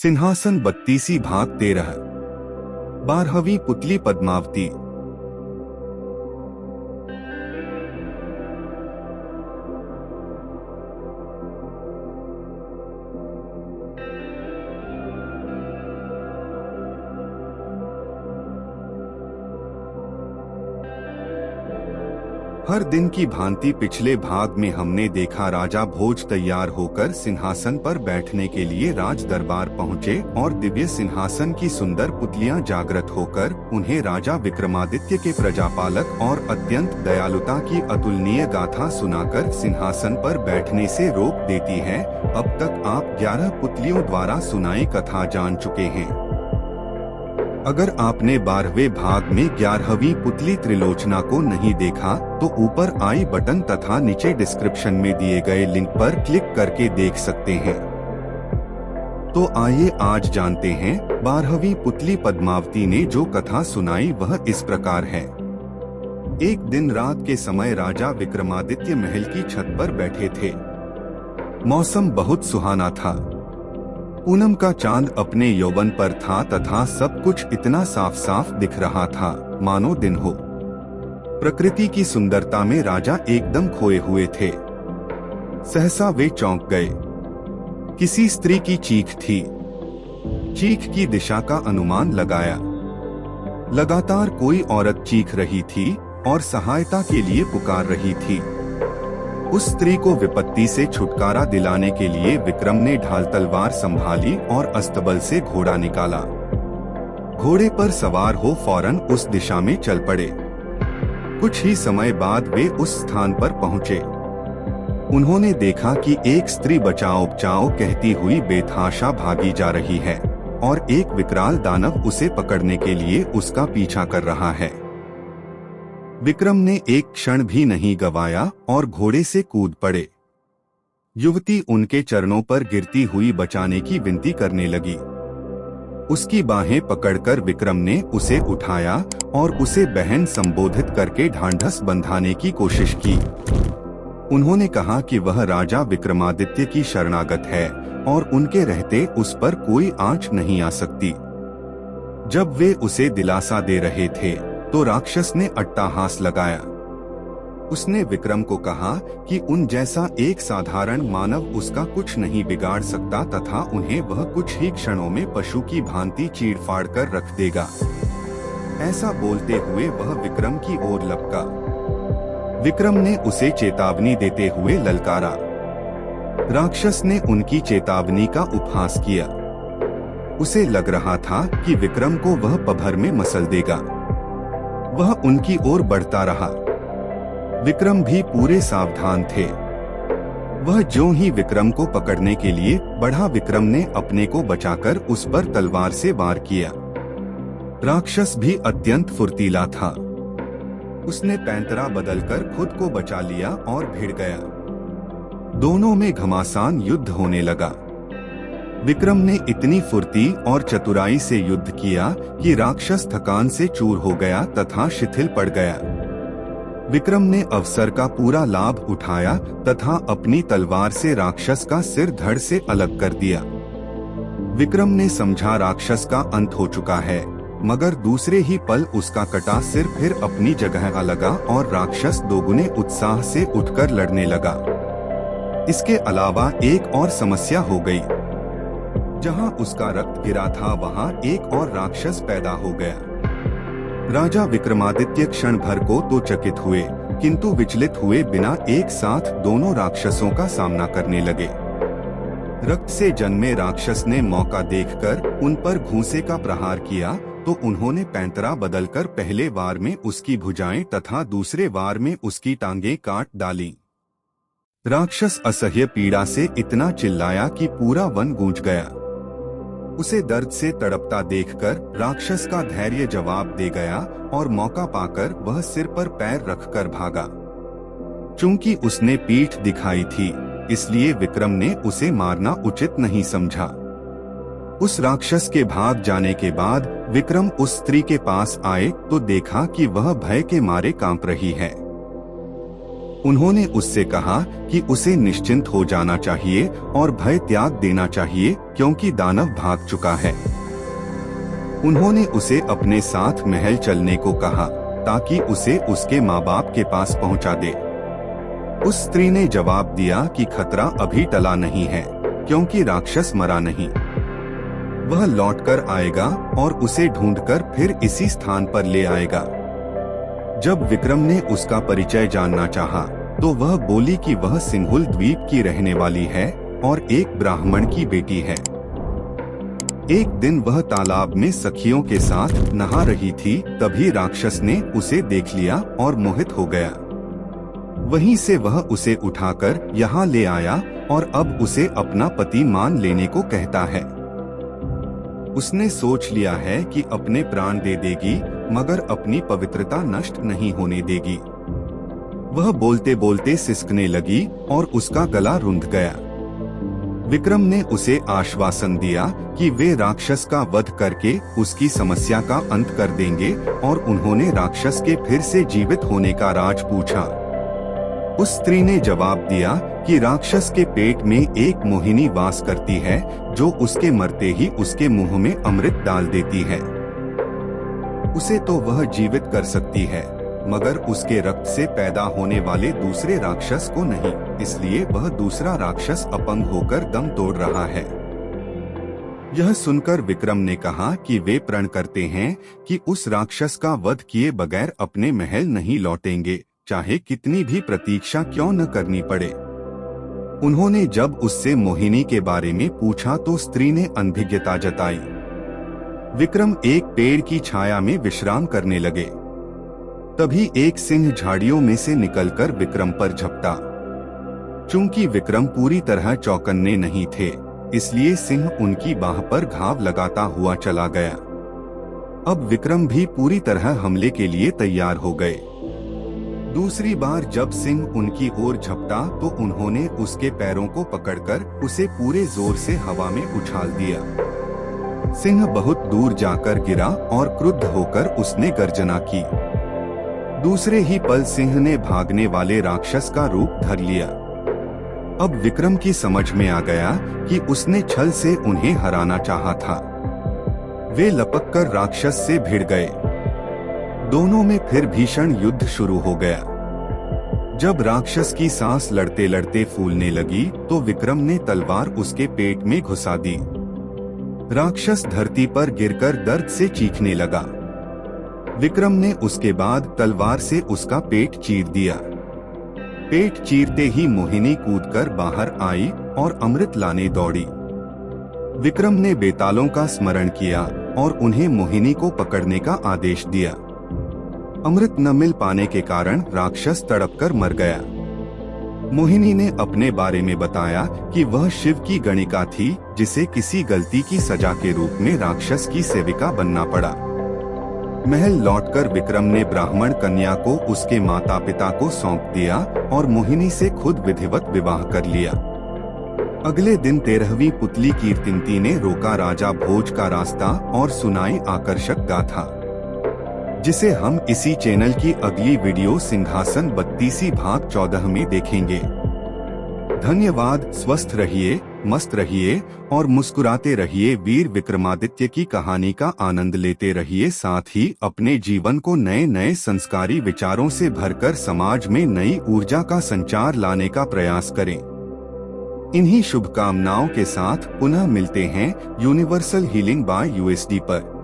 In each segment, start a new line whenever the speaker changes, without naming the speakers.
सिंहासन 32 भाग 13। 12वीं पुतली पद्मावती। हर दिन की भांति पिछले भाग में हमने देखा राजा भोज तैयार होकर सिंहासन पर बैठने के लिए राज दरबार पहुँचे और दिव्य सिंहासन की सुंदर पुतलियां जागृत होकर उन्हें राजा विक्रमादित्य के प्रजापालक और अत्यंत दयालुता की अतुलनीय गाथा सुनाकर सिंहासन पर बैठने से रोक देती है। अब तक आप 11 पुतलियों द्वारा सुनाई कथा जान चुके हैं। अगर आपने 12वें भाग में 11वीं पुतली त्रिलोचना को नहीं देखा तो ऊपर आई बटन तथा नीचे डिस्क्रिप्शन में दिए गए लिंक पर क्लिक करके देख सकते हैं। तो आइए आज जानते हैं 12वीं पुतली पद्मावती ने जो कथा सुनाई वह इस प्रकार है। एक दिन रात के समय राजा विक्रमादित्य महल की छत पर बैठे थे। मौसम बहुत सुहाना था। पूनम का चांद अपने यौवन पर था तथा सब कुछ इतना साफ साफ दिख रहा था मानो दिन हो। प्रकृति की सुंदरता में राजा एकदम खोए हुए थे। सहसा वे चौंक गए। किसी स्त्री की चीख थी। चीख की दिशा का अनुमान लगाया। लगातार कोई औरत चीख रही थी और सहायता के लिए पुकार रही थी। उस स्त्री को विपत्ति से छुटकारा दिलाने के लिए विक्रम ने ढाल तलवार संभाली और अस्तबल से घोड़ा निकाला। घोड़े पर सवार हो फौरन उस दिशा में चल पड़े। कुछ ही समय बाद वे उस स्थान पर पहुंचे। उन्होंने देखा कि एक स्त्री बचाओ बचाओ कहती हुई बेतहाशा भागी जा रही है और एक विकराल दानव उसे पकड़ने के लिए उसका पीछा कर रहा है। विक्रम ने एक क्षण भी नहीं गवाया और घोड़े से कूद पड़े। युवती उनके चरणों पर गिरती हुई बचाने की विनती करने लगी। उसकी बाहें पकड़कर विक्रम ने उसे उठाया और उसे बहन संबोधित करके ढांढस बंधाने की कोशिश की। उन्होंने कहा कि वह राजा विक्रमादित्य की शरणागत है और उनके रहते उस पर कोई आंच नहीं आ सकती। जब वे उसे दिलासा दे रहे थे तो राक्षस ने अट्टहास लगाया। उसने विक्रम को कहा कि उन जैसा एक साधारण मानव उसका कुछ नहीं बिगाड़ सकता तथा उन्हें वह कुछ ही क्षणों में पशु की भांति चीड़-फाड़ कर रख देगा। ऐसा बोलते हुए वह विक्रम की ओर लपका। विक्रम ने उसे चेतावनी देते हुए ललकारा। राक्षस ने उनकी चेतावनी का उपहास किया। उसे लग रहा था कि विक्रम को वह पभर में मसल देगा। वह उनकी ओर बढ़ता रहा। विक्रम भी पूरे सावधान थे। वह ज्यों ही विक्रम को पकड़ने के लिए बढ़ा, विक्रम ने अपने को बचाकर उस पर तलवार से वार किया। राक्षस भी अत्यंत फुर्तीला था। उसने पैंतरा बदलकर खुद को बचा लिया और भिड़ गया। दोनों में घमासान युद्ध होने लगा। विक्रम ने इतनी फुर्ती और चतुराई से युद्ध किया कि राक्षस थकान से चूर हो गया तथा शिथिल पड़ गया। विक्रम ने अवसर का पूरा लाभ उठाया तथा अपनी तलवार से राक्षस का सिर धड़ से अलग कर दिया। विक्रम ने समझा राक्षस का अंत हो चुका है, मगर दूसरे ही पल उसका कटा सिर फिर अपनी जगह आ लगा और राक्षस दोगुने उत्साह से उठकर लड़ने लगा। इसके अलावा एक और समस्या हो गई। जहां उसका रक्त गिरा था वहां एक और राक्षस पैदा हो गया। राजा विक्रमादित्य क्षण भर को तो चकित हुए, किंतु विचलित हुए बिना एक साथ दोनों राक्षसों का सामना करने लगे। रक्त से जन्मे राक्षस ने मौका देखकर उन पर घूंसे का प्रहार किया तो उन्होंने पैंतरा बदलकर पहले वार में उसकी भुजाएं तथा दूसरे वार में उसकी टांगें काट डाली। राक्षस असह्य पीड़ा से इतना चिल्लाया कि पूरा वन गूंज गया। उसे दर्द से तड़पता देखकर राक्षस का धैर्य जवाब दे गया और मौका पाकर वह सिर पर पैर रखकर भागा। चूंकि उसने पीठ दिखाई थी, इसलिए विक्रम ने उसे मारना उचित नहीं समझा। उस राक्षस के भाग जाने के बाद विक्रम उस स्त्री के पास आए तो देखा कि वह भय के मारे कांप रही है। उन्होंने उससे कहा कि उसे निश्चिंत हो जाना चाहिए और भय त्याग देना चाहिए क्योंकि दानव भाग चुका है। उन्होंने उसे अपने साथ महल चलने को कहा ताकि उसे उसके माँ बाप के पास पहुँचा दे। उस स्त्री ने जवाब दिया कि खतरा अभी टला नहीं है क्योंकि राक्षस मरा नहीं। वह लौटकर आएगा और उसे ढूंढकर फिर इसी स्थान पर ले आएगा। जब विक्रम ने उसका परिचय जानना चाहा, तो वह बोली कि वह सिंहुल द्वीप की रहने वाली है और एक ब्राह्मण की बेटी है। एक दिन वह तालाब में सखियों के साथ नहा रही थी, तभी राक्षस ने उसे देख लिया और मोहित हो गया। वहीं से वह उसे उठाकर यहाँ ले आया और अब उसे अपना पति मान लेने को कहता है। उसने सोच लिया है कि अपने प्राण दे देगी मगर अपनी पवित्रता नष्ट नहीं होने देगी। वह बोलते बोलते सिसकने लगी और उसका गला रुंध गया। विक्रम ने उसे आश्वासन दिया कि वे राक्षस का वध करके उसकी समस्या का अंत कर देंगे और उन्होंने राक्षस के फिर से जीवित होने का राज पूछा। उस स्त्री ने जवाब दिया कि राक्षस के पेट में एक मोहिनी वास करती है जो उसके मरते ही उसके मुंह में अमृत डाल देती है। उसे तो वह जीवित कर सकती है मगर उसके रक्त से पैदा होने वाले दूसरे राक्षस को नहीं, इसलिए वह दूसरा राक्षस अपंग होकर दम तोड़ रहा है। यह सुनकर विक्रम ने कहा कि वे प्रण करते हैं कि उस राक्षस का वध किए बगैर अपने महल नहीं लौटेंगे, चाहे कितनी भी प्रतीक्षा क्यों न करनी पड़े। उन्होंने जब उससे मोहिनी के बारे में पूछा तो स्त्री ने अनभिज्ञता जताई। विक्रम एक पेड़ की छाया में विश्राम करने लगे। तभी एक सिंह झाड़ियों में से निकलकर विक्रम पर झपटा। चूंकि विक्रम पूरी तरह चौकन्ने नहीं थे, इसलिए सिंह उनकी बाह पर घाव लगाता हुआ चला गया। अब विक्रम भी पूरी तरह हमले के लिए तैयार हो गए। दूसरी बार जब सिंह उनकी ओर झपटा तो उन्होंने उसके पैरों को पकड़कर उसे पूरे जोर से हवा में उछाल दिया। सिंह बहुत दूर जाकर गिरा और क्रुद्ध होकर उसने गर्जना की। दूसरे ही पल सिंह ने भागने वाले राक्षस का रूप धर लिया। अब विक्रम की समझ में आ गया कि उसने छल से उन्हें हराना चाहा था। वे लपककर राक्षस से भिड़ गए। दोनों में फिर भीषण युद्ध शुरू हो गया। जब राक्षस की सांस लड़ते लड़ते फूलने लगी तो विक्रम ने तलवार उसके पेट में घुसा दी। राक्षस धरती पर गिरकर दर्द से चीखने लगा। विक्रम ने उसके बाद तलवार से उसका पेट चीर दिया। पेट चीरते ही मोहिनी कूदकर बाहर आई और अमृत लाने दौड़ी। विक्रम ने बेतालों का स्मरण किया और उन्हें मोहिनी को पकड़ने का आदेश दिया। अमृत न मिल पाने के कारण राक्षस तड़पकर मर गया। मोहिनी ने अपने बारे में बताया कि वह शिव की गणिका थी जिसे किसी गलती की सजा के रूप में राक्षस की सेविका बनना पड़ा। महल लौटकर विक्रम ने ब्राह्मण कन्या को उसके माता पिता को सौंप दिया और मोहिनी से खुद विधिवत विवाह कर लिया। अगले दिन 13वीं पुतली कीर्तिमती ने रोका राजा भोज का रास्ता और सुनाई आकर्षक गाथा, जिसे हम इसी चैनल की अगली वीडियो सिंहासन 32 भाग 14 में देखेंगे। धन्यवाद। स्वस्थ रहिए, मस्त रहिए और मुस्कुराते रहिए। वीर विक्रमादित्य की कहानी का आनंद लेते रहिए, साथ ही अपने जीवन को नए नए संस्कारी विचारों से भरकर समाज में नई ऊर्जा का संचार लाने का प्रयास करें। इन्हीं शुभकामनाओं के साथ पुनः मिलते हैं यूनिवर्सल हीलिंग बाय यूएसडी पर।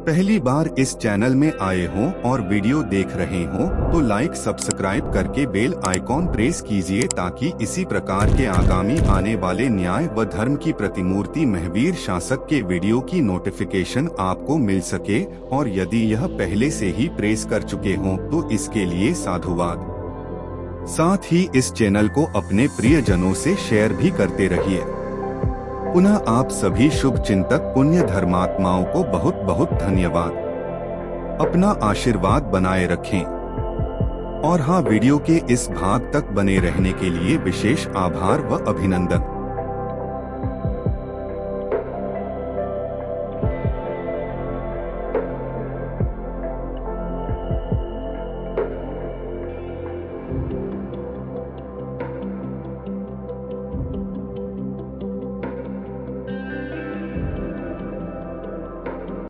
पहली बार इस चैनल में आए हों और वीडियो देख रहे हों तो लाइक सब्सक्राइब करके बेल आइकॉन प्रेस कीजिए ताकि इसी प्रकार के आगामी आने वाले न्याय व धर्म की प्रतिमूर्ति महावीर शासक के वीडियो की नोटिफिकेशन आपको मिल सके। और यदि यह पहले से ही प्रेस कर चुके हों तो इसके लिए साधुवाद। साथ ही इस चैनल को अपने प्रियजनों से शेयर भी करते रहिए। पुनः आप सभी शुभ चिंतक पुण्य धर्मात्माओं को बहुत बहुत धन्यवाद। अपना आशीर्वाद बनाए रखें। और हाँ, वीडियो के इस भाग तक बने रहने के लिए विशेष आभार व अभिनंदन।